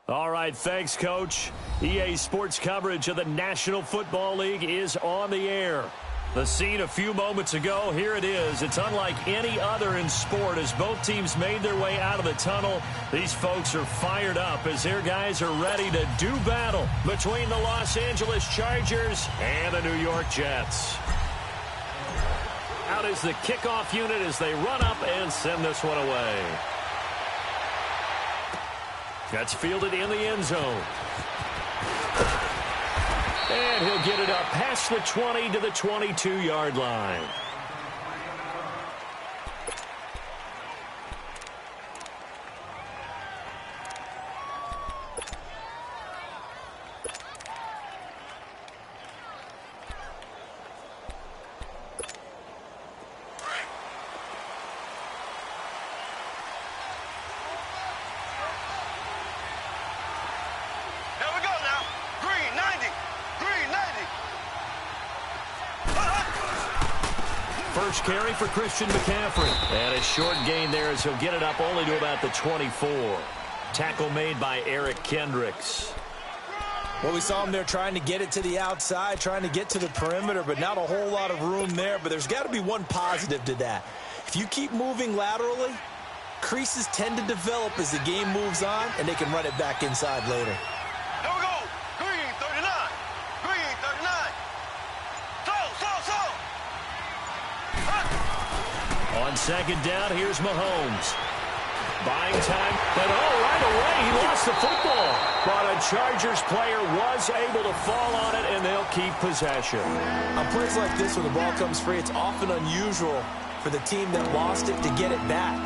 All right, thanks, Coach. EA Sports coverage of the National Football League is on the air. The scene a few moments ago, here it is. It's unlike any other in sport as both teams made their way out of the tunnel. These folks are fired up as their guys are ready to do battle between the Los Angeles Chargers and the New York Jets. Out is the kickoff unit as they run up and send this one away. That's fielded in the end zone. And he'll get it up past the 20 to the 22-yard line. First carry for Christian McCaffrey. And a short gain there as he'll get it up only to about the 24. Tackle made by Eric Kendricks. Well, we saw him there trying to get it to the outside, trying to get to the perimeter, but not a whole lot of room there. But there's got to be one positive to that. If you keep moving laterally, creases tend to develop as the game moves on, and they can run it back inside later. Here we go. Green, 39. Green, 39. Slow. On second down, here's Mahomes. Buying time, but right away he lost the football. But a Chargers player was able to fall on it, and they'll keep possession. On plays like this when the ball comes free, it's often unusual for the team that lost it to get it back.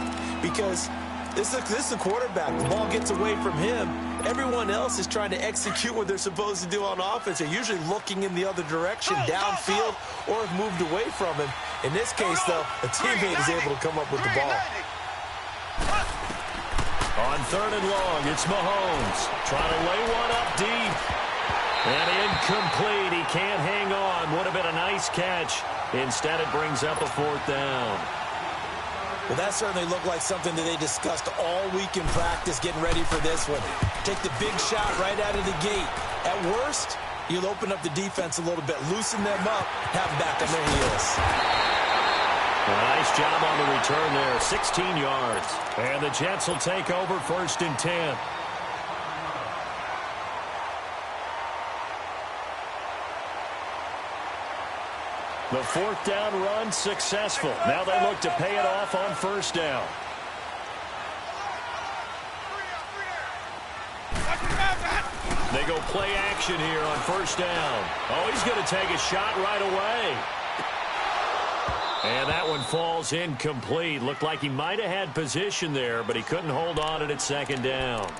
Because this is a quarterback. The ball gets away from him. Everyone else is trying to execute what they're supposed to do on offense. They're usually looking in the other direction, downfield, or have moved away from him. In this case, though, a teammate is able to come up with the ball. On third and long, it's Mahomes trying to lay one up deep. And incomplete. He can't hang on. Would have been a nice catch. Instead, it brings up a fourth down. Well, that certainly looked like something that they discussed all week in practice getting ready for this one. Take the big shot right out of the gate. At worst, you'll open up the defense a little bit, loosen them up, have them back on their heels. Nice job on the return there, 16 yards. And the Jets will take over first and 10. The fourth down run successful. Now they look to pay it off on first down. They go play action here on first down. Oh, he's going to take a shot right away. And that one falls incomplete. Looked like he might have had position there, but he couldn't hold on to it at second down.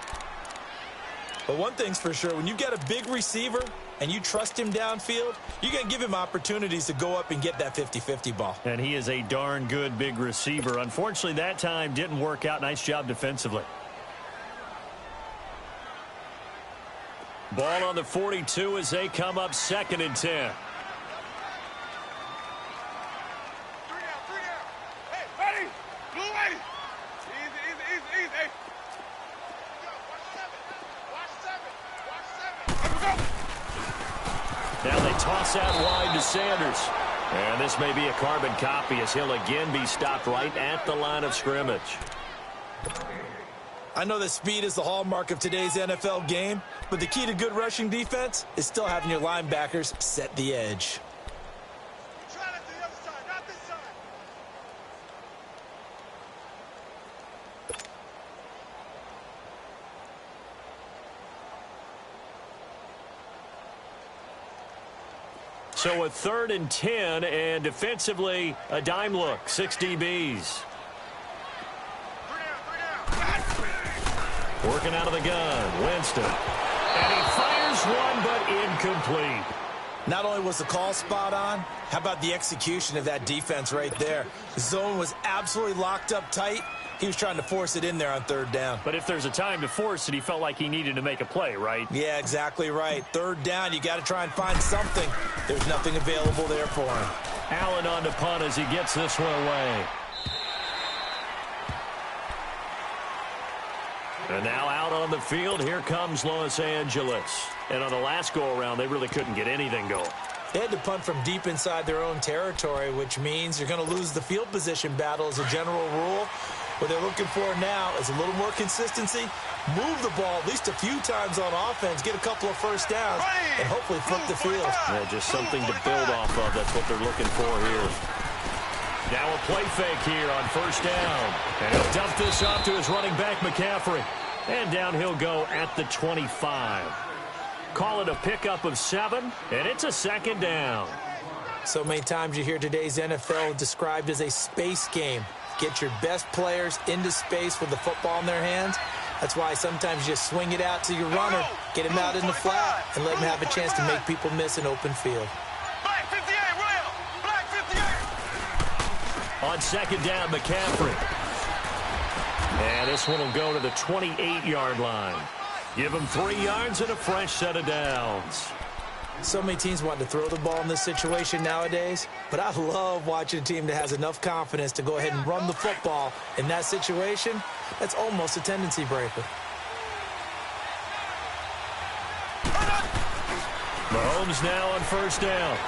But one thing's for sure, when you get a big receiver and you trust him downfield, you're going to give him opportunities to go up and get that 50-50 ball. And he is a darn good big receiver. Unfortunately, that time didn't work out. Nice job defensively. Ball on the 42 as they come up second and 10. Now they toss out wide to Sanders. And this may be a carbon copy as he'll again be stopped right at the line of scrimmage. I know that speed is the hallmark of today's NFL game, but the key to good rushing defense is still having your linebackers set the edge. So a third and 10, and defensively, a dime look, 6 DBs. Working out of the gun, Winston. And he fires one, but incomplete. Not only was the call spot on, how about the execution of that defense right there? The zone was absolutely locked up tight. He was trying to force it in there on third down. But if there's a time to force it, he felt like he needed to make a play, right? Yeah, exactly right. Third down, you got to try and find something. There's nothing available there for him. Allen on the punt as he gets this one away. And now out on the field, here comes Los Angeles. And on the last go-around, they really couldn't get anything going. They had to punt from deep inside their own territory, which means you're going to lose the field position battle as a general rule. What they're looking for now is a little more consistency, move the ball at least a few times on offense, get a couple of first downs, and hopefully flip the field. Yeah, just something to build off of. That's what they're looking for here. Now a play fake here on first down. And he'll dump this off to his running back, McCaffrey. And down he'll go at the 25. Call it a pickup of 7, and it's a second down. So many times you hear today's NFL described as a space game. Get your best players into space with the football in their hands. That's why sometimes you just swing it out to your runner, get him out in the flat, and let him have a chance to make people miss an open field. Black 58, Rail! Black 58! On second down, McCaffrey. And this one will go to the 28-yard line. Give him 3 yards and a fresh set of downs. So many teams want to throw the ball in this situation nowadays, but I love watching a team that has enough confidence to go ahead and run the football in that situation. That's almost a tendency breaker. Mahomes now on first down.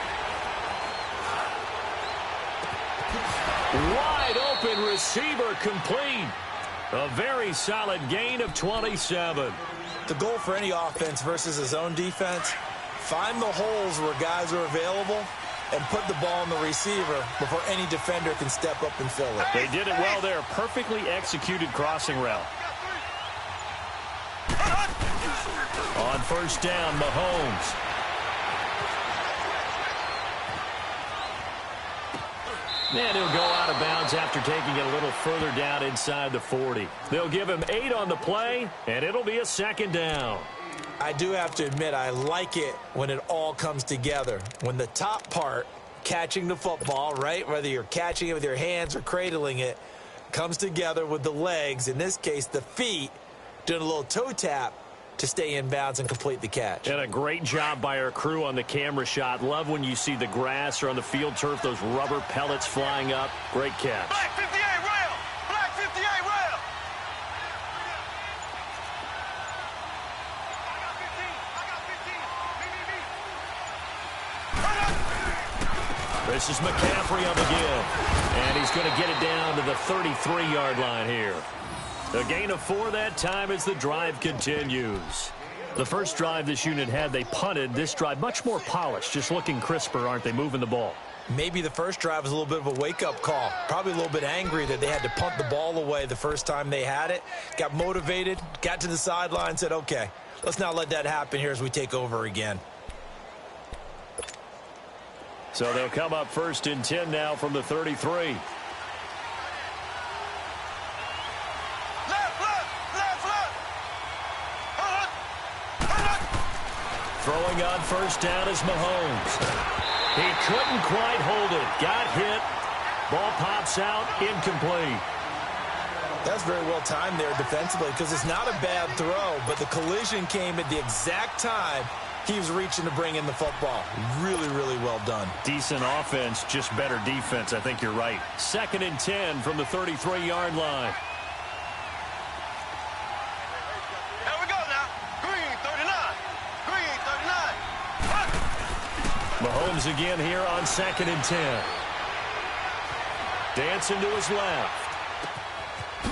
Wide open receiver complete. A very solid gain of 27. The goal for any offense versus a zone defense, find the holes where guys are available and put the ball in the receiver before any defender can step up and fill it. They did it well there. Perfectly executed crossing route. On first down, Mahomes. And he'll go out of bounds after taking it a little further down inside the 40. They'll give him 8 on the play, and it'll be a second down. I do have to admit, I like it when it all comes together. When the top part, catching the football, right, whether you're catching it with your hands or cradling it, comes together with the legs, in this case the feet, doing a little toe tap to stay in bounds and complete the catch. And a great job by our crew on the camera shot. Love when you see the grass or on the field turf, those rubber pellets flying up. Great catch. Black 58, Rail! Black 58, Rail! I got 15. This is McCaffrey on the give. And he's going to get it down to the 33-yard line here. A gain of 4 that time as the drive continues. The first drive this unit had, they punted. This drive, much more polished, just looking crisper, aren't they, moving the ball? Maybe the first drive was a little bit of a wake-up call. Probably a little bit angry that they had to punt the ball away the first time they had it. Got motivated, got to the sideline, said, okay, let's not let that happen here as we take over again. So they'll come up first and 10 now from the 33. Throwing on first down is Mahomes. He couldn't quite hold it. Got hit. Ball pops out. Incomplete. That's very well timed there defensively because it's not a bad throw, but the collision came at the exact time he was reaching to bring in the football. Really, really well done. Decent offense, just better defense. I think you're right. Second and 10 from the 33-yard line. Mahomes again here on second and 10. Dancing to his left.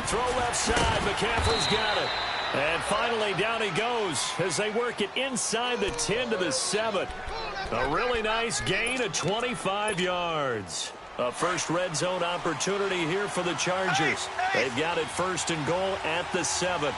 Throw left side. McCaffrey's got it. And finally down he goes as they work it inside the 10 to the 7. A really nice gain of 25 yards. A first red zone opportunity here for the Chargers. They've got it first and goal at the 7.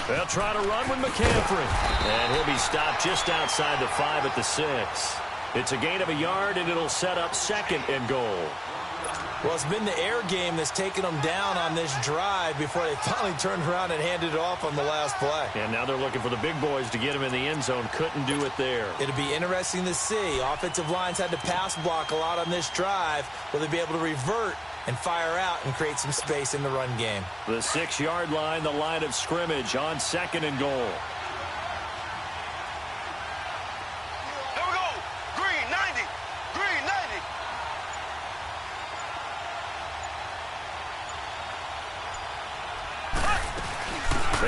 They'll try to run with McCaffrey. And he'll be stopped just outside the 5 at the 6. It's a gain of a yard, and it'll set up second and goal. Well, it's been the air game that's taken them down on this drive before they finally turned around and handed it off on the last play. And now they're looking for the big boys to get him in the end zone. Couldn't do it there. It'll be interesting to see. Offensive lines had to pass block a lot on this drive. Will they be able to revert and fire out and create some space in the run game? The 6-yard line, the line of scrimmage on second and goal.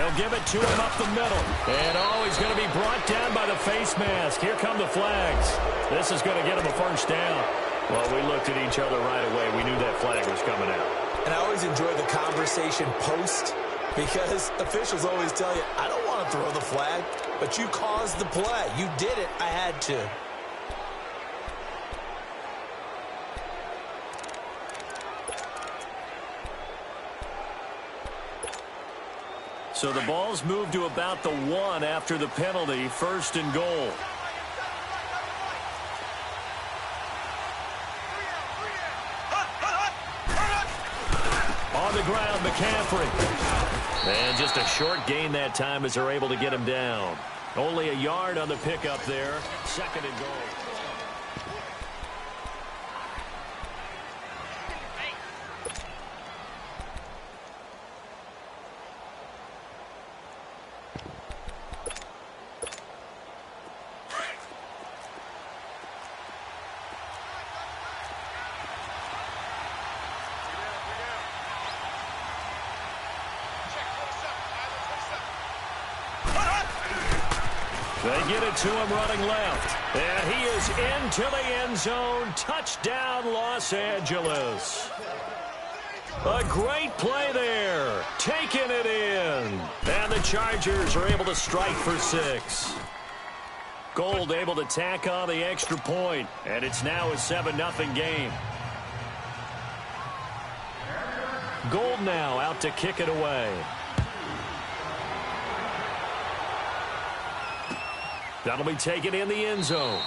They'll give it to him up the middle. And, he's going to be brought down by the face mask. Here come the flags. This is going to get him a first down. Well, we looked at each other right away. We knew that flag was coming out. And I always enjoy the conversation post because officials always tell you, I don't want to throw the flag, but you caused the play. You did it. I had to. So the ball's moved to about the 1 after the penalty, 1st and goal. On the ground, McCaffrey. And just a short gain that time as they're able to get him down. Only a yard on the pickup there, 2nd and goal. They get it to him running left. And he is into the end zone. Touchdown, Los Angeles. A great play there. Taking it in. And the Chargers are able to strike for 6. Gold able to tack on the extra point. And it's now a 7-0 game. Gold now out to kick it away. That'll be taken in the end zone.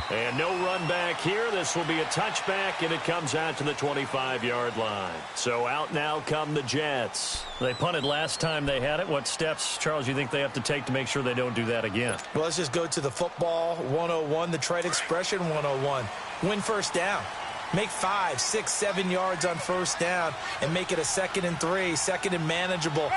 And no run back here. This will be a touchback, and it comes out to the 25-yard line. So out now come the Jets. They punted last time they had it. What steps, Charles, you think they have to take to make sure they don't do that again? Well, let's just go to the football 101, the trade expression 101. Win first down. Make 5, 6, 7 yards on first down and make it a 2nd and 3, 2nd and manageable.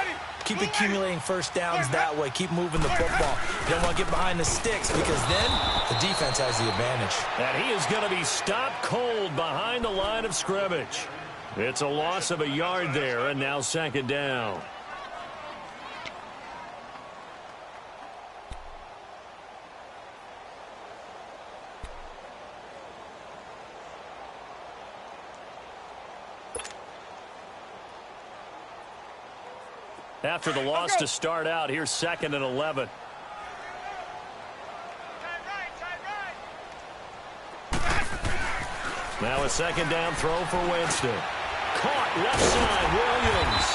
Keep accumulating first downs that way. Keep moving the football. You don't want to get behind the sticks because then the defense has the advantage. And he is going to be stopped cold behind the line of scrimmage. It's a loss of a yard there, and now 2nd down. After the loss to start out, here's 2nd and 11. Now a 2nd down throw for Winston. Caught left side, Williams.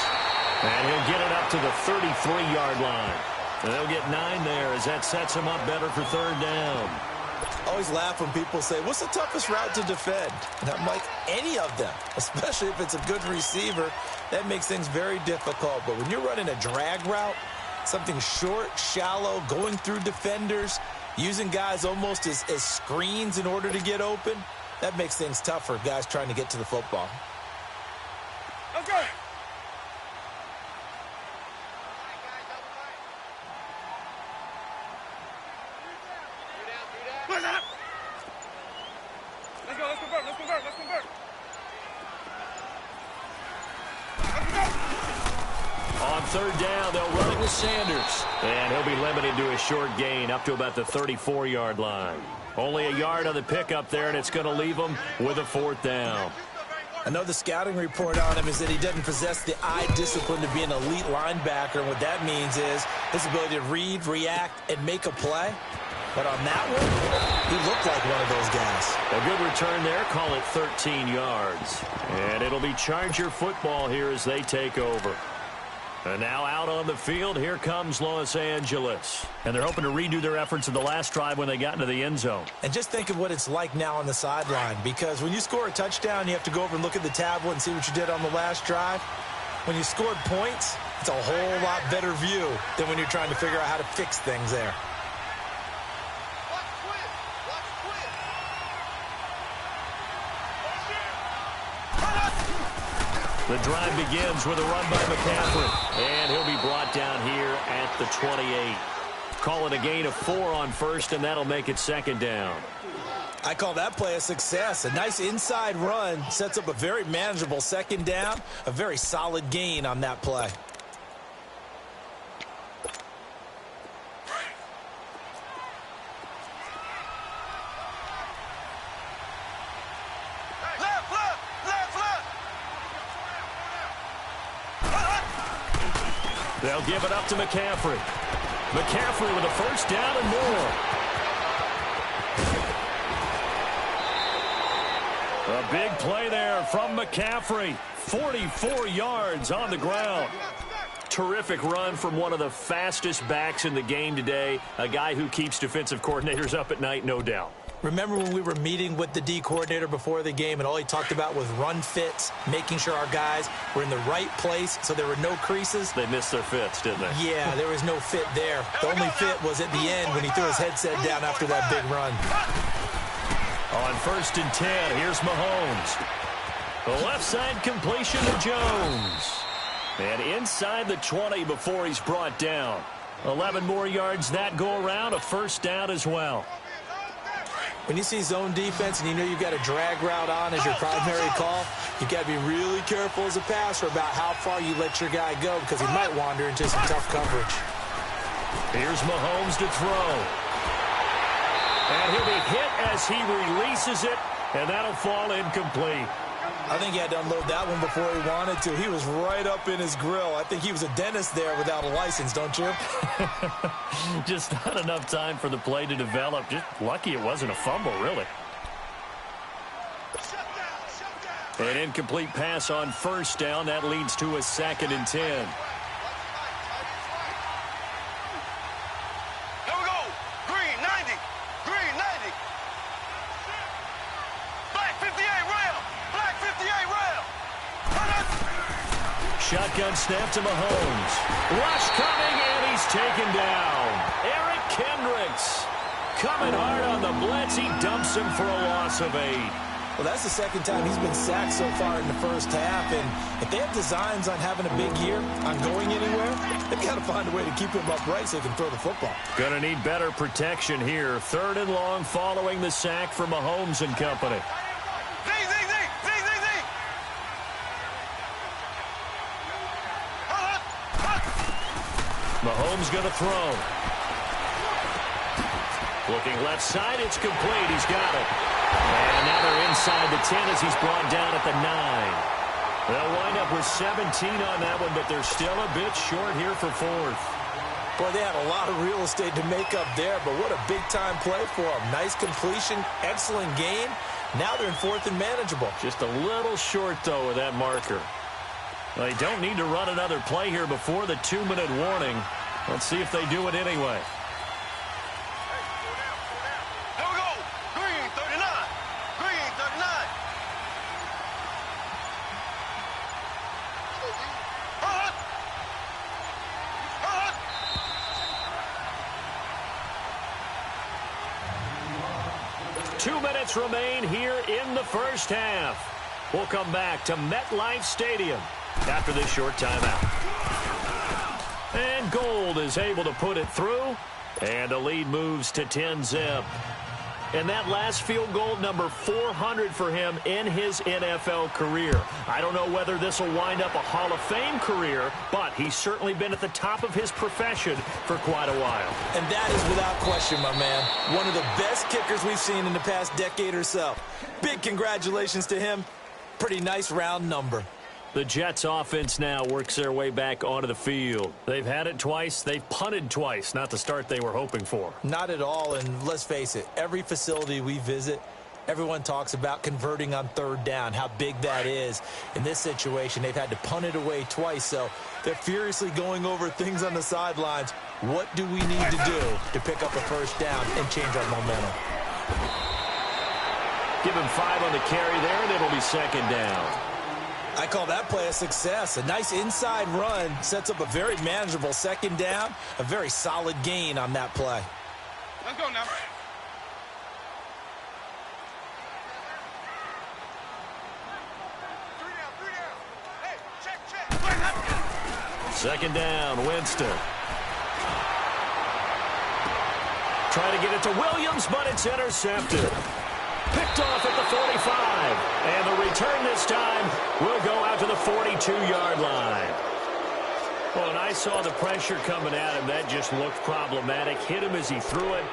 And he'll get it up to the 33-yard line. And they'll get 9 there as that sets him up better for 3rd down. I always laugh when people say, what's the toughest route to defend? And I'm like, any of them, especially if it's a good receiver. That makes things very difficult. But when you're running a drag route, something short, shallow, going through defenders, using guys almost as screens in order to get open, that makes things tough for guys trying to get to the football. Okay. Let's convert. On 3rd down, they'll run it with Sanders. And he'll be limited to a short gain up to about the 34-yard line. Only a yard on the pickup there, and it's going to leave him with a 4th down. I know the scouting report on him is that he doesn't possess the eye discipline to be an elite linebacker. And what that means is his ability to read, react, and make a play. But on that one, he looked like one of those guys. A good return there. Call it 13 yards. And it'll be Charger football here as they take over. And now out on the field, here comes Los Angeles. And they're hoping to redo their efforts in the last drive when they got into the end zone. And just think of what it's like now on the sideline, because when you score a touchdown, you have to go over and look at the tablet and see what you did on the last drive. When you scored points, it's a whole lot better view than when you're trying to figure out how to fix things there. The drive begins with a run by McCaffrey. And he'll be brought down here at the 28. Call it a gain of 4 on 1st, and that'll make it 2nd down. I call that play a success. A nice inside run sets up a very manageable 2nd down. A very solid gain on that play. They'll give it up to McCaffrey. McCaffrey with a first down and more. A big play there from McCaffrey. 44 yards on the ground. Terrific run from one of the fastest backs in the game today. A guy who keeps defensive coordinators up at night, no doubt. Remember when we were meeting with the D coordinator before the game and all he talked about was run fits, making sure our guys were in the right place so there were no creases? They missed their fits, didn't they? Yeah, there was no fit there. The only fit was at the end when he threw his headset down after that big run. On 1st and 10, here's Mahomes. The left side completion to Jones. And inside the 20 before he's brought down. 11 more yards that go around, a first down as well. When you see zone defense and you know you've got a drag route on as your primary call, you've got to be really careful as a passer about how far you let your guy go because he might wander into some tough coverage. Here's Mahomes to throw. And he'll be hit as he releases it, and that'll fall incomplete. I think he had to unload that one before he wanted to. He was right up in his grill. I think he was a dentist there without a license, don't you? Just not enough time for the play to develop. Just lucky it wasn't a fumble, really. An incomplete pass on first down. That leads to a 2nd and 10. Here we go. Green 90. Green 90. Black 58 rail. Black 58 rail. Shotgun snap to Mahomes. Rush coming, and he's taken down. Eric Kendricks coming hard on the blitz. He dumps him for a loss of 8. Well, that's the second time he's been sacked so far in the first half. And if they have designs on having a big year, on going anywhere, they've got to find a way to keep him upright so he can throw the football. Going to need better protection here. 3rd and long following the sack for Mahomes and company. Mahomes going to throw. Looking left side, it's complete. He's got it. And now they're inside the 10 as he's brought down at the 9. They'll wind up with 17 on that one, but they're still a bit short here for 4th. Boy, they had a lot of real estate to make up there, but what a big-time play for them. Nice completion, excellent game. Now they're in 4th and manageable. Just a little short, though, with that marker. Well, they don't need to run another play here before the 2-minute warning. Let's see if they do it anyway. Here we go. Green 39. Green 39. Two minutes remain here in the first half. We'll come back to MetLife Stadium after this short timeout. And Gold is able to put it through, and the lead moves to 10-zip. And that last field goal, number 400 for him in his NFL career. I don't know whether this will wind up a Hall of Fame career, but he's certainly been at the top of his profession for quite a while. And that is without question, my man. One of the best kickers we've seen in the past decade or so. Big congratulations to him. Pretty nice round number. The Jets offense now works their way back onto the field. They've had it twice. They've punted twice. Not the start they were hoping for. Not at all, and let's face it, every facility we visit, everyone talks about converting on 3rd down, how big that is. In this situation, they've had to punt it away twice, so they're furiously going over things on the sidelines. What do we need to do to pick up a first down and change our momentum? Give him 5 on the carry there, and it'll be 2nd down. I call that play a success. A nice inside run sets up a very manageable 2nd down, a very solid gain on that play. Let's go now. Three down. Hey, check. 2nd down, Winston. Try to get it to Williams, but it's intercepted. Picked off at the 45. And the return this time will go out to the 42-yard line. Well, and I saw the pressure coming at him. That just looked problematic. Hit him as he threw it,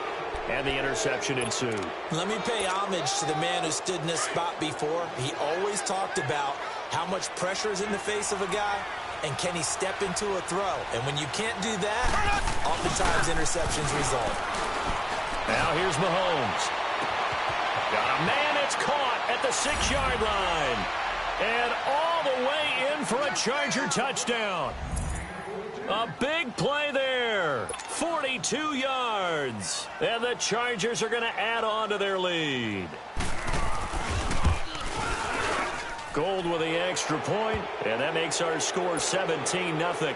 and the interception ensued. Let me pay homage to the man who stood in this spot before. He always talked about how much pressure is in the face of a guy, And can he step into a throw? And when you can't do that, oftentimes interceptions result. Now here's Mahomes. Got a man that's caught at the 6-yard line. And all the way in for a Charger touchdown. A big play there. 42 yards. And the Chargers are going to add on to their lead. Gold with the extra point, and that makes our score 17-0.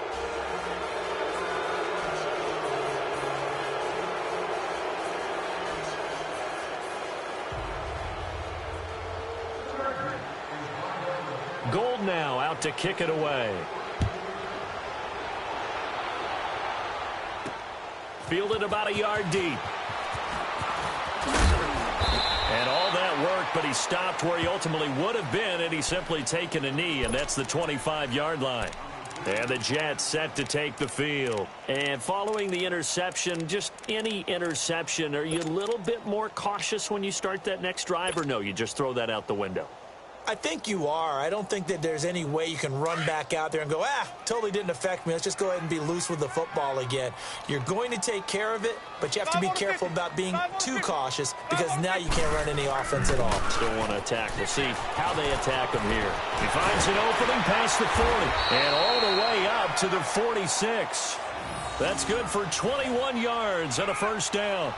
Gold now out to kick it away. Fielded about a yard deep. And all that worked, but he stopped where he ultimately would have been, and he's simply taken a knee, and that's the 25-yard line. And the Jets set to take the field. And following the interception, just any interception, are you a little bit more cautious when you start that next drive, or no, you just throw that out the window? I think you are. I don't think that there's any way you can run back out there and go, totally didn't affect me. Let's just go ahead and be loose with the football again. You're going to take care of it, but you have to be careful about being too cautious because now you can't run any offense at all. Still want to attack. We'll see how they attack him here. He finds an opening past the 40 and all the way up to the 46. That's good for 21 yards and a first down.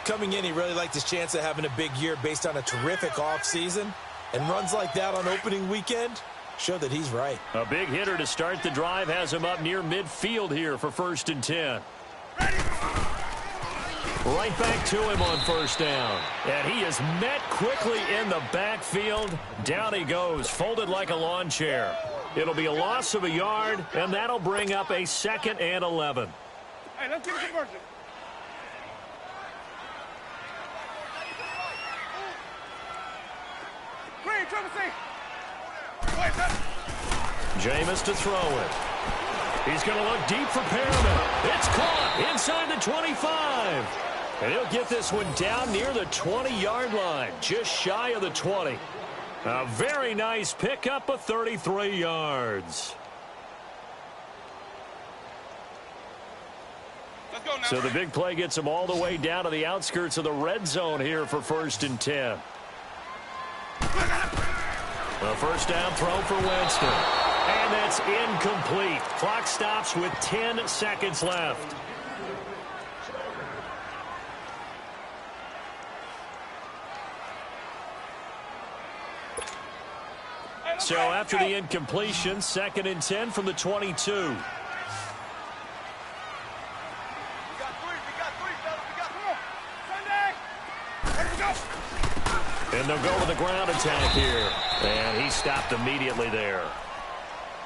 Coming in, he really liked his chance of having a big year based on a terrific offseason. And runs like that on opening weekend show that he's right. A big hitter to start the drive has him up near midfield here for 1st and 10. Right back to him on first down. And he is met quickly in the backfield. Down he goes, folded like a lawn chair. It'll be a loss of a yard, and that'll bring up a 2nd and 11. Hey, let's get a conversion. Jameis to throw it. He's going to look deep for Perriman. It's caught inside the 25. And he'll get this one down near the 20-yard line, just shy of the 20. A very nice pickup of 33 yards. Let's go now. So the big play gets him all the way down to the outskirts of the red zone here for 1st and 10. A first down throw for Winston. And that's incomplete. Clock stops with 10 seconds left. So after the incompletion, 2nd and 10 from the 22. We got 3, fellas. We got 3. Sunday. Ready to go. And they'll go with the ground attack here. And he stopped immediately there.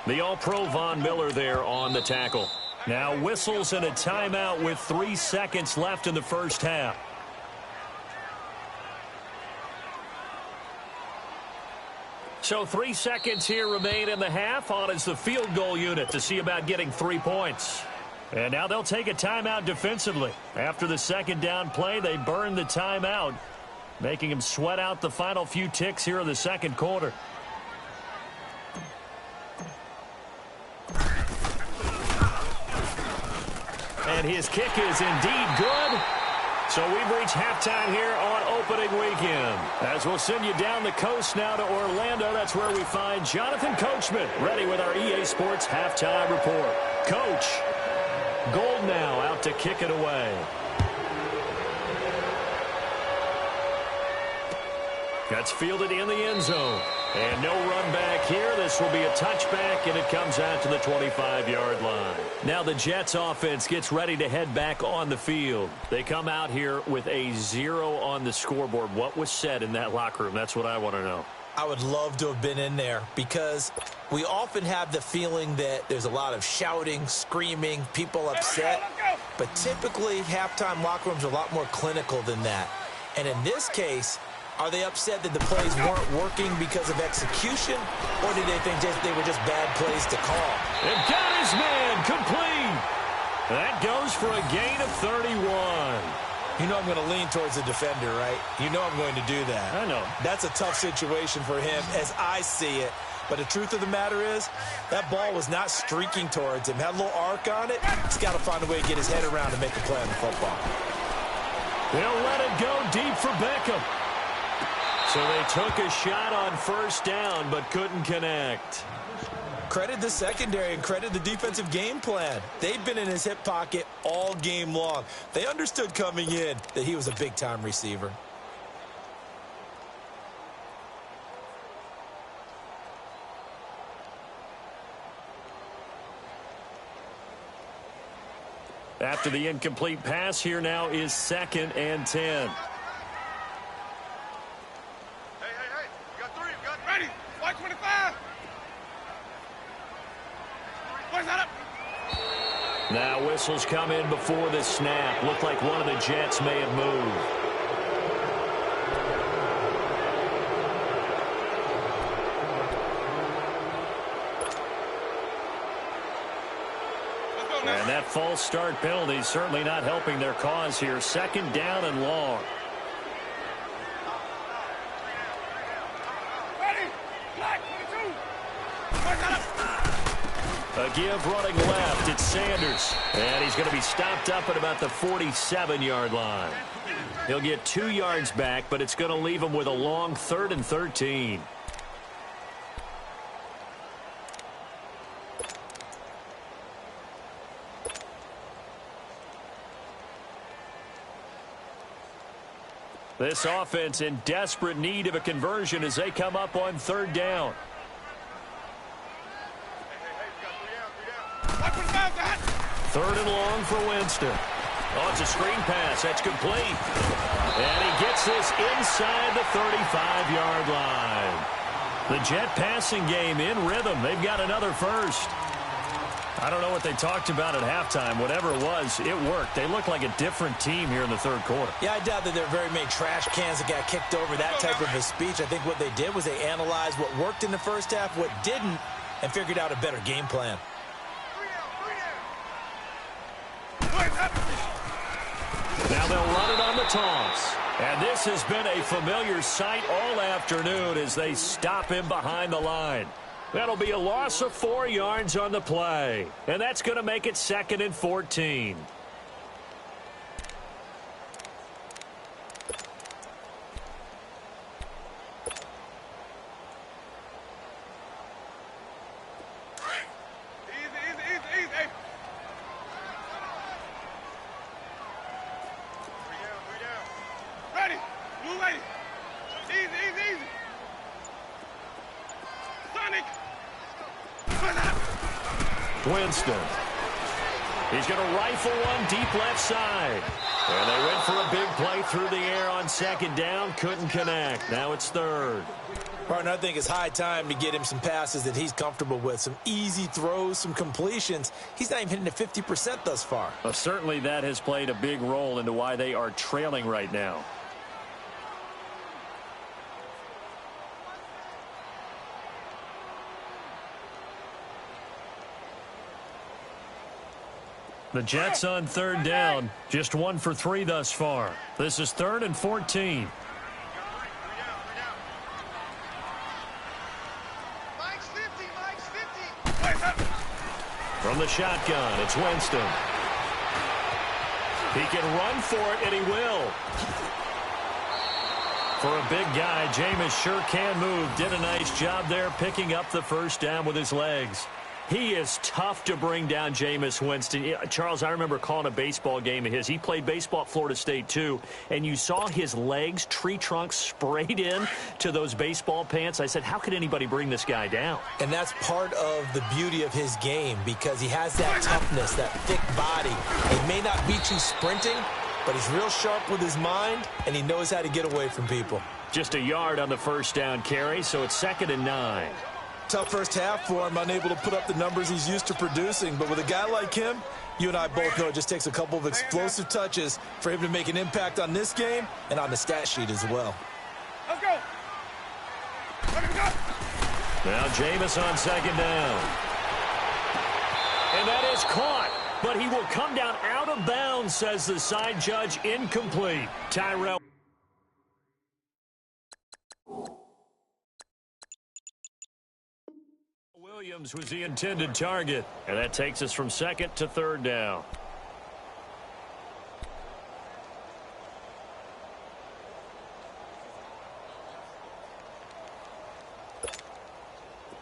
The All-Pro Von Miller there on the tackle. Now whistles and a timeout with 3 seconds left in the first half. So 3 seconds here remain in the half. On is the field goal unit to see about getting 3 points. And now they'll take a timeout defensively. After the second down play, they burn the timeout, making him sweat out the final few ticks here in the second quarter. And his kick is indeed good. So we've reached halftime here on opening weekend. As we'll send you down the coast now to Orlando, that's where we find Jonathan Coachman, ready with our EA Sports halftime report. Coach, Gold now out to kick it away. That's fielded in the end zone. And no run back here. This will be a touchback, and it comes out to the 25-yard line. Now the Jets offense gets ready to head back on the field. They come out here with a 0 on the scoreboard. What was said in that locker room? That's what I want to know. I would love to have been in there because we often have the feeling that there's a lot of shouting, screaming, people upset. But typically, halftime locker rooms are a lot more clinical than that. And in this case, are they upset that the plays weren't working because of execution, or did they think they were just bad plays to call? And got his man complete. That goes for a gain of 31. You know I'm going to lean towards the defender, right? You know I'm going to do that. I know. That's a tough situation for him as I see it. But the truth of the matter is, that ball was not streaking towards him. Had a little arc on it. He's got to find a way to get his head around and make a play on the football. They'll let it go deep for Beckham. So they took a shot on first down, but couldn't connect. Credit the secondary and credit the defensive game plan. They've been in his hip pocket all game long. They understood coming in that he was a big-time receiver. After the incomplete pass, here now is 2nd and 10. Hey, you got 3, you got Ready. White 25. Boys out up. Now whistles come in before the snap. Looked like one of the Jets may have moved. And that false start penalty is certainly not helping their cause here. 2nd down and long. Ready. Black 22. Boys out up. A give running left. It's Sanders. And he's going to be stopped up at about the 47-yard line. He'll get 2 yards back, but it's going to leave him with a long 3rd and 13. This offense in desperate need of a conversion as they come up on 3rd down. White 25 to hot. 3rd and long for Winston. Oh, it's a screen pass. That's complete. And he gets this inside the 35-yard line. The Jet passing game in rhythm. They've got another first. I don't know what they talked about at halftime. Whatever it was, it worked. They look like a different team here in the 3rd quarter. Yeah, I doubt that there are very many trash cans that got kicked over that type of a speech. I think what they did was they analyzed what worked in the first half, what didn't, and figured out a better game plan. Now they'll run it on the toss. And this has been a familiar sight all afternoon as they stop him behind the line. That'll be a loss of 4 yards on the play. And that's going to make it 2nd and 14. Easy. Ready. Blue lady. Easy. Sonic. Boys out up. Winston. He's going to rifle one deep left side. And they went for a big play through the air on 2nd down. Couldn't connect. Now it's 3rd. Partner, I think it's high time to get him some passes that he's comfortable with. Some easy throws, some completions. He's not even hitting the 50% thus far. Well, certainly that has played a big role into why they are trailing right now. The Jets on 3rd down. Just 1 for 3 thus far. This is 3rd and 14. Mike's 50. Boys up. From the shotgun, it's Winston. He can run for it, and he will. For a big guy, Jameis sure can move. Did a nice job there picking up the first down with his legs. He is tough to bring down, Jameis Winston. Charles, I remember calling a baseball game of his. He played baseball at Florida State, too, and you saw his legs, tree trunks sprayed in to those baseball pants. I said, how could anybody bring this guy down? And that's part of the beauty of his game because he has that toughness, that thick body. He may not beat you sprinting, but he's real sharp with his mind, and he knows how to get away from people. Just a yard on the first down carry, so it's 2nd and 9. Tough first half for him, unable to put up the numbers he's used to producing. But with a guy like him, you and I both know it just takes a couple of explosive touches for him to make an impact on this game and on the stat sheet as well. Let's go. Let him go. Now Jameis on 2nd down. And that is caught. But he will come down out of bounds, says the side judge. Incomplete. Tyrell. Williams was the intended target. And that takes us from second to third down.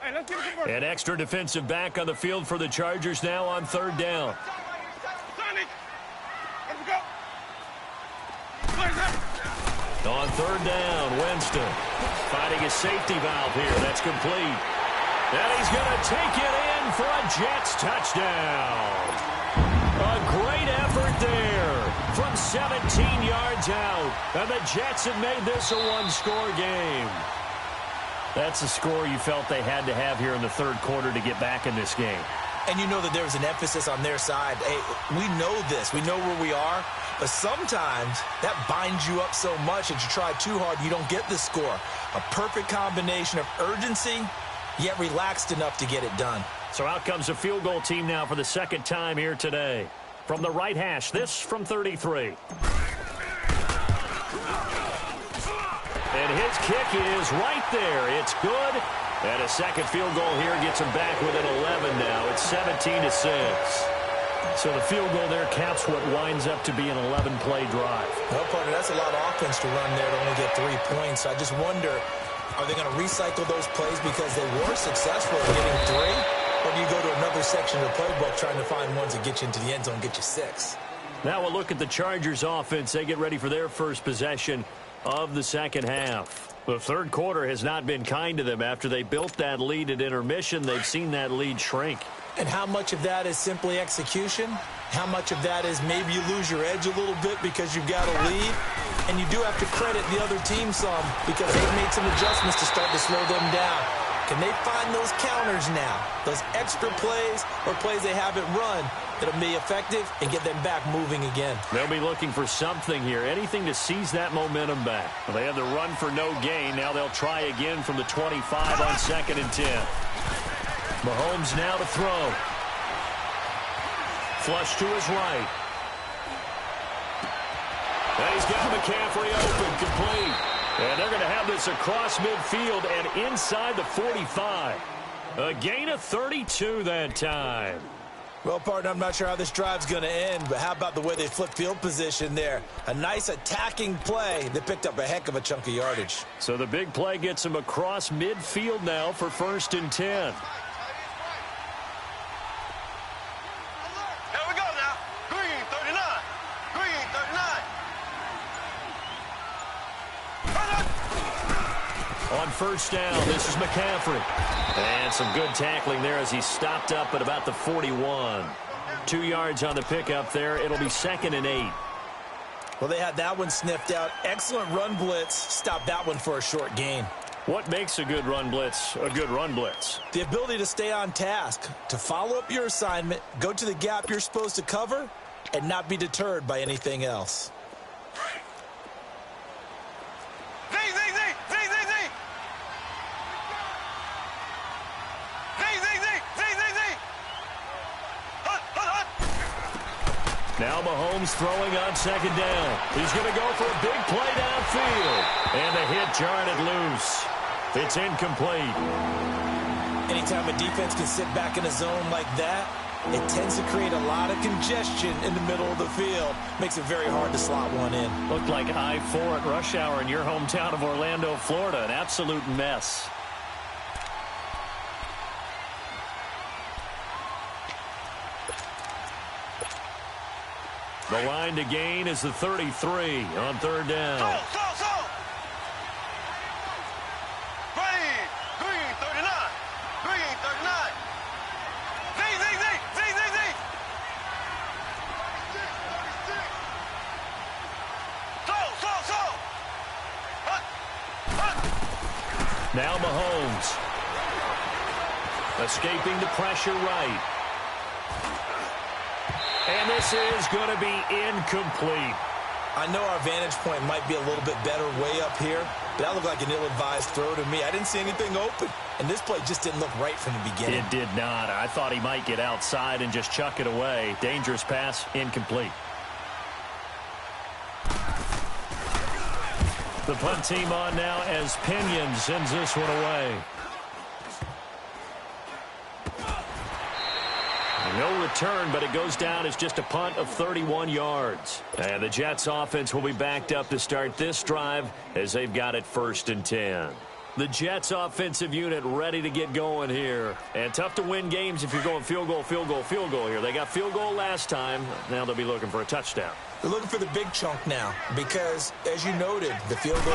Hey, let's give it some more. An extra defensive back on the field for the Chargers now on third down. Sonic, let him go. Where's that? On third down, Winston finding a safety valve here. That's complete. And he's going to take it in for a Jets touchdown. A great effort there from 17 yards out. And the Jets have made this a one-score game. That's a score you felt they had to have here in the third quarter to get back in this game. And you know that there was an emphasis on their side. Hey, we know this. We know where we are. But sometimes that binds you up so much that you try too hard, you don't get the score. A perfect combination of urgency, yet relaxed enough to get it done. So out comes a field goal team now for the second time here today. From the right hash, this from 33. And his kick is right there. It's good. And a second field goal here gets him back within 11 now. It's 17-6. So the field goal there caps what winds up to be an 11-play drive. Well, partner, that's a lot of offense to run there to only get 3 points. I just wonder, are they going to recycle those plays because they were successful in getting 3? Or do you go to another section of the playbook trying to find ones that get you into the end zone and get you 6? Now we'll look at the Chargers offense. They get ready for their first possession of the second half. The third quarter has not been kind to them. After they built that lead at intermission, they've seen that lead shrink. And how much of that is simply execution? How much of that is maybe you lose your edge a little bit because you've got a lead? And you do have to credit the other team some because they've made some adjustments to start to slow them down. Can they find those counters now? Those extra plays or plays they haven't run that'll be effective and get them back moving again? They'll be looking for something here, anything to seize that momentum back. Well, they have the run for no gain. Now they'll try again from the 25 on 2nd and 10. Mahomes now to throw. Flush to his right. And he's got McCaffrey open, complete. And they're going to have this across midfield and inside the 45. A gain of 32 that time. Well, partner, I'm not sure how this drive's going to end, but how about the way they flip field position there? A nice attacking play that picked up a heck of a chunk of yardage. So the big play gets him across midfield now for 1st and 10. Here we go now. Green 39. Green 39. On 1st down, this is McCaffrey. And some good tackling there as he stopped up at about the 41. 2 yards on the pickup there. It'll be 2nd and 8. Well, they had that one sniffed out. Excellent run blitz. Stopped that one for a short gain. What makes a good run blitz a good run blitz? The ability to stay on task, to follow up your assignment, go to the gap you're supposed to cover, and not be deterred by anything else. Z, Z, Z, Z, Z, Z. Z, Z, Z, Z, Z, Z. Hut, hut, hut. Now Mahomes throwing on 2nd down. He's going to go for a big play downfield. And the hit jarred it loose. It's incomplete. Anytime a defense can sit back in a zone like that, it tends to create a lot of congestion in the middle of the field. Makes it very hard to slot one in. Looked like I-4 at rush hour in your hometown of Orlando, Florida. An absolute mess. The line to gain is the 33 on 3rd down. So. Green 39. Green 39. Z, Z, Z, Z, Z, Z. So. Hut, hut. Now Mahomes. Escaping the pressure right. And this is going to be incomplete. I know our vantage point might be a little bit better way up here, but that looked like an ill-advised throw to me. I didn't see anything open, and this play just didn't look right from the beginning. It did not. I thought he might get outside and just chuck it away. Dangerous pass, incomplete. The punt team on now as Pinion sends this one away. return, but it goes down as just a punt of 31 yards. And the Jets offense will be backed up to start this drive as they've got it 1st and 10. The Jets offensive unit ready to get going here. And tough to win games if you're going field goal, field goal, field goal here. They got field goal last time. Now they'll be looking for a touchdown. They're looking for the big chunk now because, as you noted, the field goal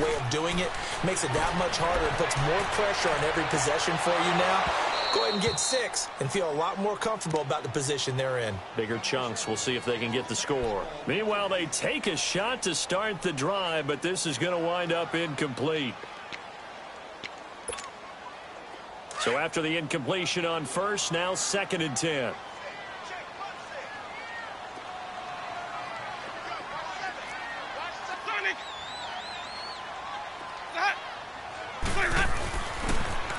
way of doing it makes it that much harder and puts more pressure on every possession for you now. Go ahead and get 6 and feel a lot more comfortable about the position they're in. Bigger chunks. We'll see if they can get the score. Meanwhile, they take a shot to start the drive, but this is going to wind up incomplete. So after the incompletion on first, now 2nd and 10.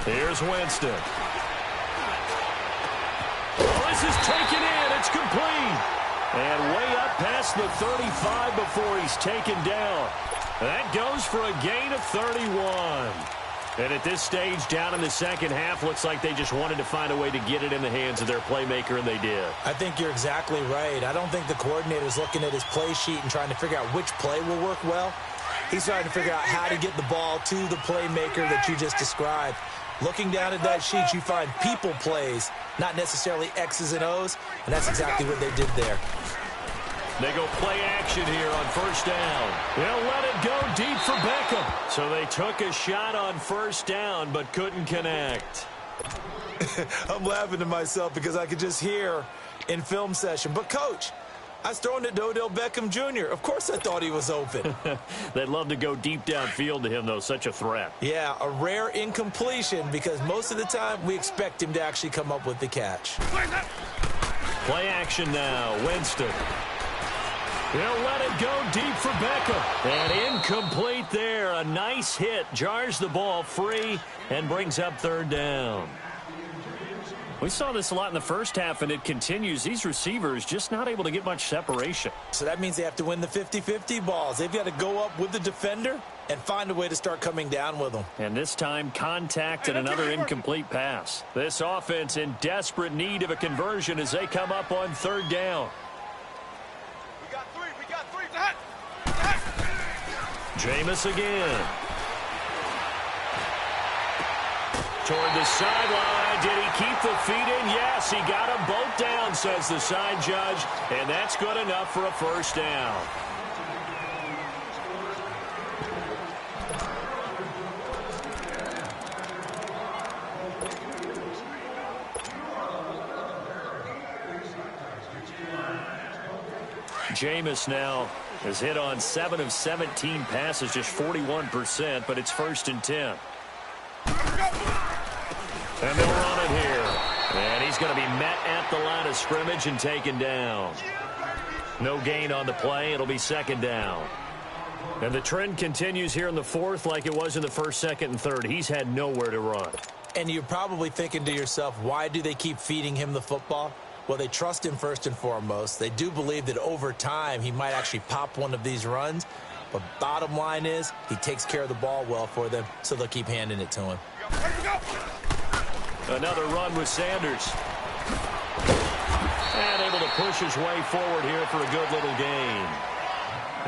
Here's Winston. This is taken in. It's complete. And way up past the 35 before he's taken down. That goes for a gain of 31. And at this stage, down in the second half, looks like they just wanted to find a way to get it in the hands of their playmaker, and they did. I think you're exactly right. I don't think the coordinator's looking at his play sheet and trying to figure out which play will work well. He's trying to figure out how to get the ball to the playmaker that you just described. Looking down at that sheet, you find people plays, not necessarily X's and O's, and that's exactly what they did there. They go play action here on 1st down. They'll let it go deep for Beckham. So they took a shot on 1st down, but couldn't connect. I'm laughing to myself because I could just hear in film session, but Coach, I was throwing it to Odell Beckham Jr. Of course I thought he was open. They'd love to go deep downfield to him, though. Such a threat. Yeah, a rare incompletion because most of the time we expect him to actually come up with the catch. Play action now. Winston. He'll let it go deep for Beckham. And incomplete there. A nice hit. Jars the ball free and brings up 3rd down. We saw this a lot in the first half, and it continues. These receivers just not able to get much separation. So that means they have to win the 50-50 balls. They've got to go up with the defender and find a way to start coming down with them. And this time, contact and another incomplete pass. This offense in desperate need of a conversion as they come up on 3rd down. We got three. Jameis again. Toward the sideline. Did he keep the feet in? Yes, he got them both down, says the side judge. And that's good enough for a 1st down. Jameis now has hit on 7 of 17 passes, just 41%, but it's 1st and 10. And they'll run it here. And he's going to be met at the line of scrimmage and taken down. No gain on the play. It'll be 2nd down. And the trend continues here in the 4th like it was in the 1st, 2nd, and 3rd. He's had nowhere to run. And you're probably thinking to yourself, why do they keep feeding him the football? Well, they trust him first and foremost. They do believe that over time he might actually pop one of these runs. But bottom line is he takes care of the ball well for them, so they'll keep handing it to him. Another run with Sanders. And able to push his way forward here for a good little gain.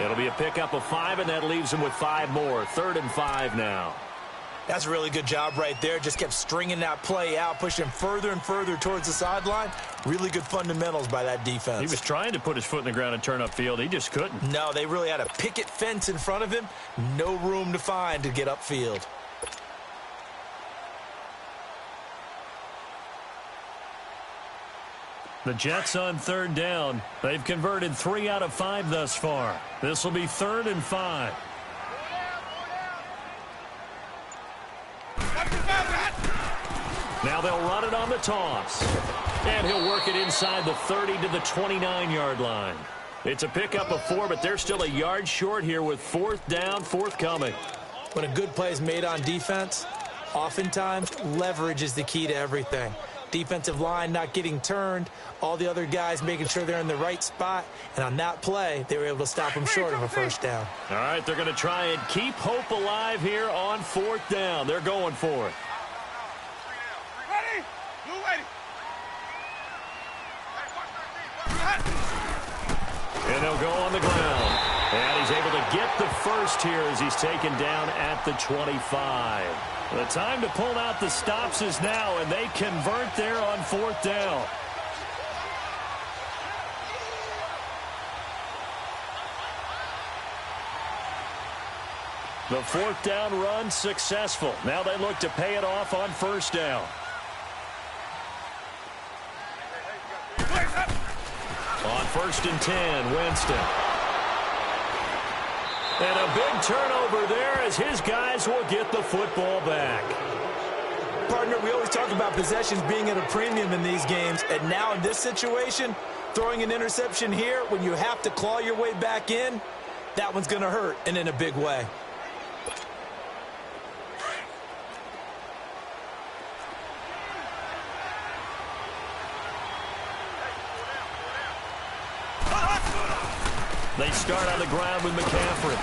It'll be a pickup of 5, and that leaves him with 5 more. 3rd and 5 now. That's a really good job right there. Just kept stringing that play out, pushing him further and further towards the sideline. Really good fundamentals by that defense. He was trying to put his foot in the ground and turn upfield. He just couldn't. No, they really had a picket fence in front of him. No room to find to get upfield. The Jets on 3rd down. They've converted 3 out of 5 thus far. This will be 3rd and 5. Now they'll run it on the toss. And he'll work it inside the 30 to the 29-yard line. It's a pickup of 4, but they're still a yard short here with 4th down, forthcoming. When a good play is made on defense, oftentimes leverage is the key to everything. Defensive line not getting turned, all the other guys making sure they're in the right spot, and on that play, they were able to stop them short of a 1st down. All right, they're going to try and keep hope alive here on 4th down. They're going for it. Ready? Blue ready. And they'll go on the ground. And he's able to get the first here as he's taken down at the 25. The time to pull out the stops is now, and they convert there on 4th down. The 4th down run successful. Now they look to pay it off on 1st down. On 1st and 10, Winston. And a big turnover there as his guys will get the football back. Partner, we always talk about possessions being at a premium in these games, and now in this situation, throwing an interception here when you have to claw your way back in, that one's going to hurt, and in a big way. They start on the ground with McCaffrey.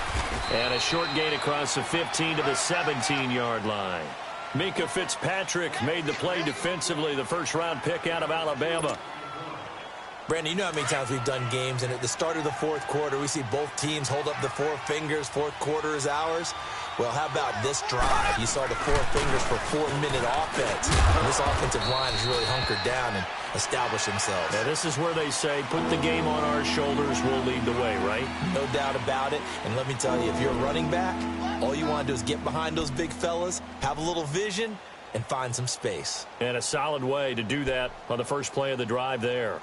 And a short gain across the 15 to the 17-yard line. Minkah Fitzpatrick made the play defensively, the first-round pick out of Alabama. Brandon, you know how many times we've done games, and at the start of the 4th quarter, we see both teams hold up the 4 fingers, 4th quarter is ours. Well, how about this drive? You saw the 4 fingers for 4-minute offense. And this offensive line has really hunkered down and established themselves. Yeah, this is where they say, put the game on our shoulders, we'll lead the way, right? No doubt about it. And let me tell you, if you're a running back, all you want to do is get behind those big fellas, have a little vision, and find some space. And a solid way to do that on the first play of the drive there.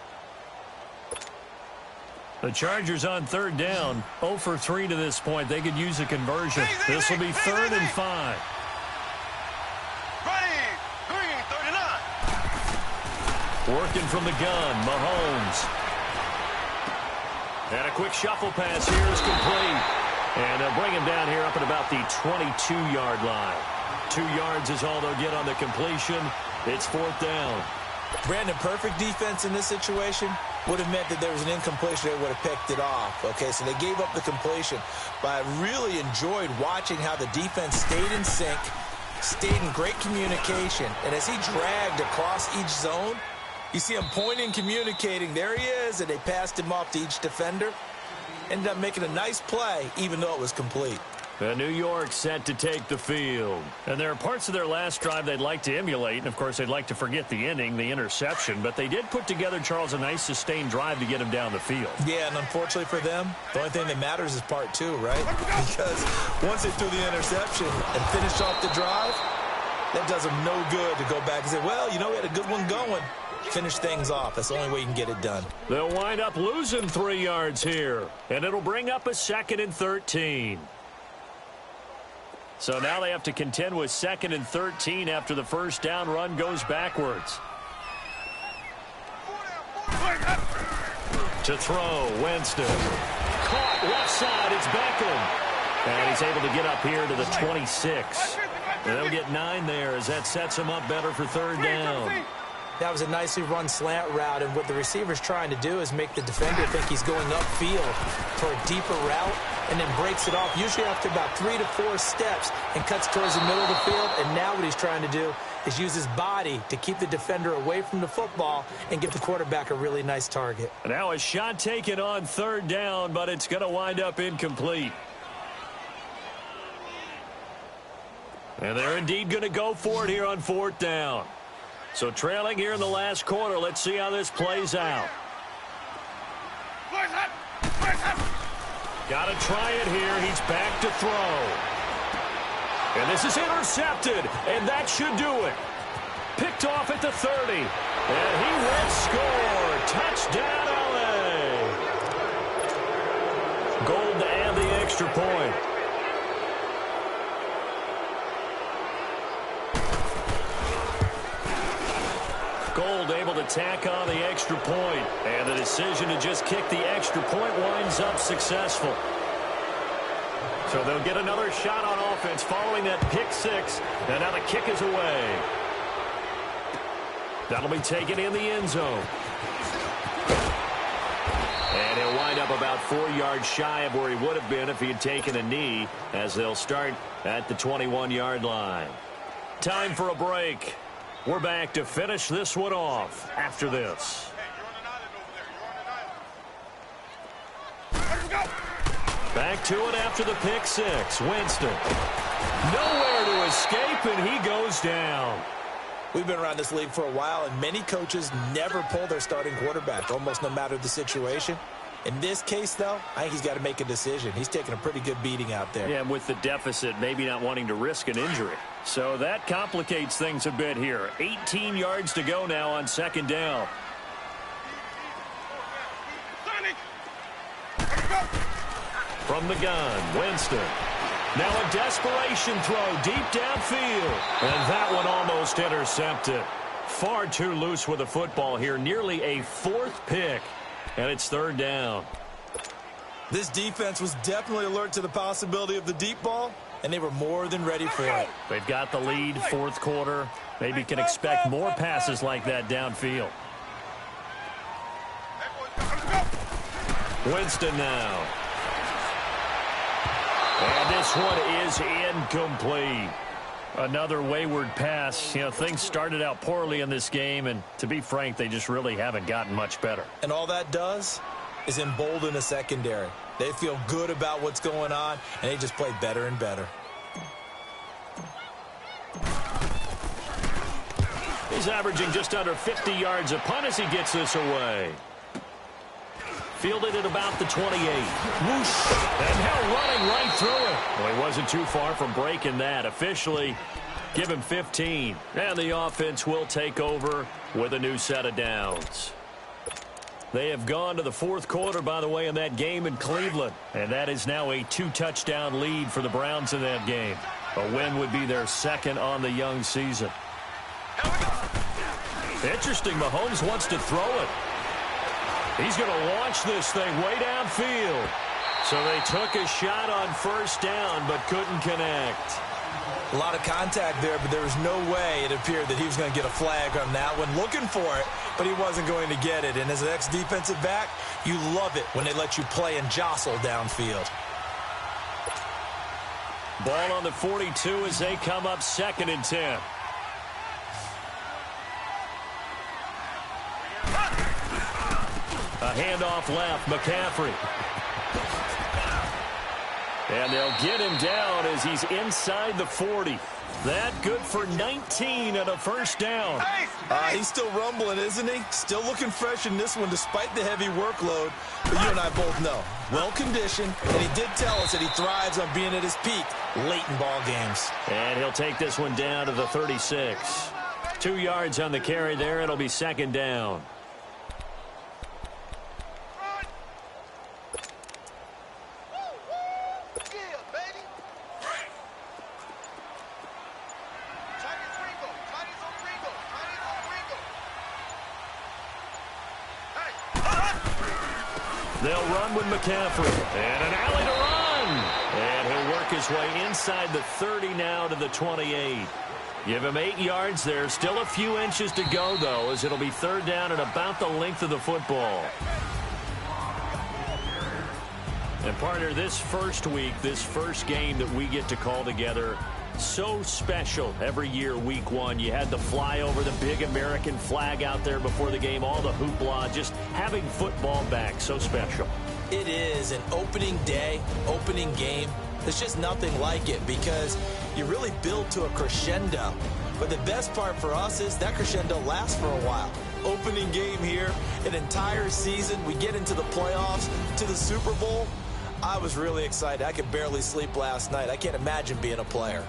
The Chargers on 3rd down, 0 for 3 to this point. They could use a conversion. This will be 3rd and 5. Ready, 39. Working from the gun, Mahomes. And a quick shuffle pass here is complete. And they'll bring him down here up at about the 22-yard line. 2 yards is all they'll get on the completion. It's 4th down. Brandon, perfect defense in this situation would have meant that there was an incompletion. They would have picked it off. Okay, so they gave up the completion. But I really enjoyed watching how the defense stayed in sync, stayed in great communication. And as he dragged across each zone, you see him pointing, communicating. There he is, and they passed him off to each defender. Ended up making a nice play, even though it was complete. And New York set to take the field. And there are parts of their last drive they'd like to emulate. And, of course, they'd like to forget the ending, the interception. But they did put together, Charles, a nice sustained drive to get him down the field. Yeah, and unfortunately for them, the only thing that matters is part 2, right? Because once they threw the interception and finished off the drive, that does them no good to go back and say, well, you know, we had a good one going. Finish things off. That's the only way you can get it done. They'll wind up losing 3 yards here. And it'll bring up a 2nd and 13. So now they have to contend with 2nd and 13 after the first down run goes backwards. To throw, Winston. Caught left side, it's Beckham. And he's able to get up here to the 26. And they'll get 9 there as that sets him up better for 3rd down. That was a nicely run slant route, and what the receiver's trying to do is make the defender think he's going upfield for a deeper route and then breaks it off, usually after about 3 to 4 steps, and cuts towards the middle of the field. And now what he's trying to do is use his body to keep the defender away from the football and give the quarterback a really nice target. Now a shot taken on 3rd down, but it's going to wind up incomplete. And they're indeed going to go for it here on 4th down. So trailing here in the last quarter, let's see how this plays out. Got to try it here. He's back to throw. And this is intercepted, and that should do it. Picked off at the 30. And he will score. Touchdown, LA. Gold to add the extra point. Gold able to tack on the extra point. And the decision to just kick the extra point winds up successful. So they'll get another shot on offense following that pick 6. And now the kick is away. That'll be taken in the end zone. And he'll wind up about 4 yards shy of where he would have been if he had taken a knee, as they'll start at the 21-yard line. Time for a break. We're back to finish this one off after this. Back to it after the pick six. Winston. Nowhere to escape, and he goes down. We've been around this league for a while, and many coaches never pull their starting quarterback, almost no matter the situation. In this case, though, I think he's got to make a decision. He's taking a pretty good beating out there. Yeah, and with the deficit, maybe not wanting to risk an injury. So that complicates things a bit here. 18 yards to go now on second down. From the gun, Winston. Now a desperation throw deep downfield. And that one almost intercepted. Far too loose with the football here. Nearly a fourth pick. And it's third down. This defense was definitely alert to the possibility of the deep ball, and they were more than ready for it. They've got the lead, fourth quarter. Maybe can expect more passes like that downfield. Winston now. And this one is incomplete. Another wayward pass. You know, things started out poorly in this game, and to be frank, they just really haven't gotten much better. And all that does is embolden a secondary. They feel good about what's going on, and they just play better and better. He's averaging just under 50 yards a punt as he gets this away. Fielded at about the 28. Whoosh. And now running right through it. Well, he wasn't too far from breaking that. Officially, give him 15. And the offense will take over with a new set of downs. They have gone to the fourth quarter, by the way, in that game in Cleveland. And that is now a 2-touchdown lead for the Browns in that game. A win would be their second on the young season. Interesting, Mahomes wants to throw it. He's going to launch this thing way downfield. So they took a shot on first down but couldn't connect. A lot of contact there, but there was no way it appeared that he was going to get a flag on that one. Looking for it, but he wasn't going to get it. And as an ex-defensive back, you love it when they let you play and jostle downfield. Ball on the 42 as they come up 2nd and 10. A handoff left, McCaffrey. And they'll get him down as he's inside the 40. That good for 19 and a first down. He's still rumbling, isn't he? Still looking fresh in this one despite the heavy workload. But you and I both know, well-conditioned, and he did tell us that he thrives on being at his peak late in ball games. And he'll take this one down to the 36. 2 yards on the carry there. It'll be second down. They'll run with McCaffrey. And an alley to run. And he'll work his way inside the 30 now to the 28. Give him 8 yards there. Still a few inches to go, though, as it'll be third down and about the length of the football. And, partner, this first week, this first game that we get to call together, so special every year, week one. You had the flyover, the big American flag out there before the game, all the hoopla, just having football back, so special. It is an opening day, opening game. There's just nothing like it because you really build to a crescendo. But the best part for us is that crescendo lasts for a while. Opening game here, an entire season. We get into the playoffs, to the Super Bowl. I was really excited. I could barely sleep last night. I can't imagine being a player.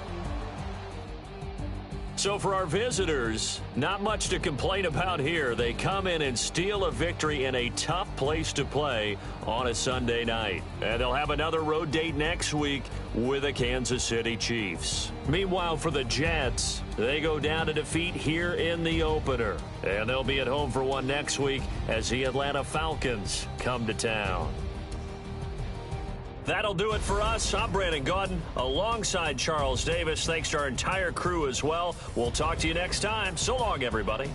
So for our visitors, not much to complain about here. They come in and steal a victory in a tough place to play on a Sunday night. And they'll have another road date next week with the Kansas City Chiefs. Meanwhile, for the Jets, they go down to defeat here in the opener. And they'll be at home for one next week as the Atlanta Falcons come to town. That'll do it for us. I'm Brandon Gaudin alongside Charles Davis. Thanks to our entire crew as well. We'll talk to you next time. So long, everybody.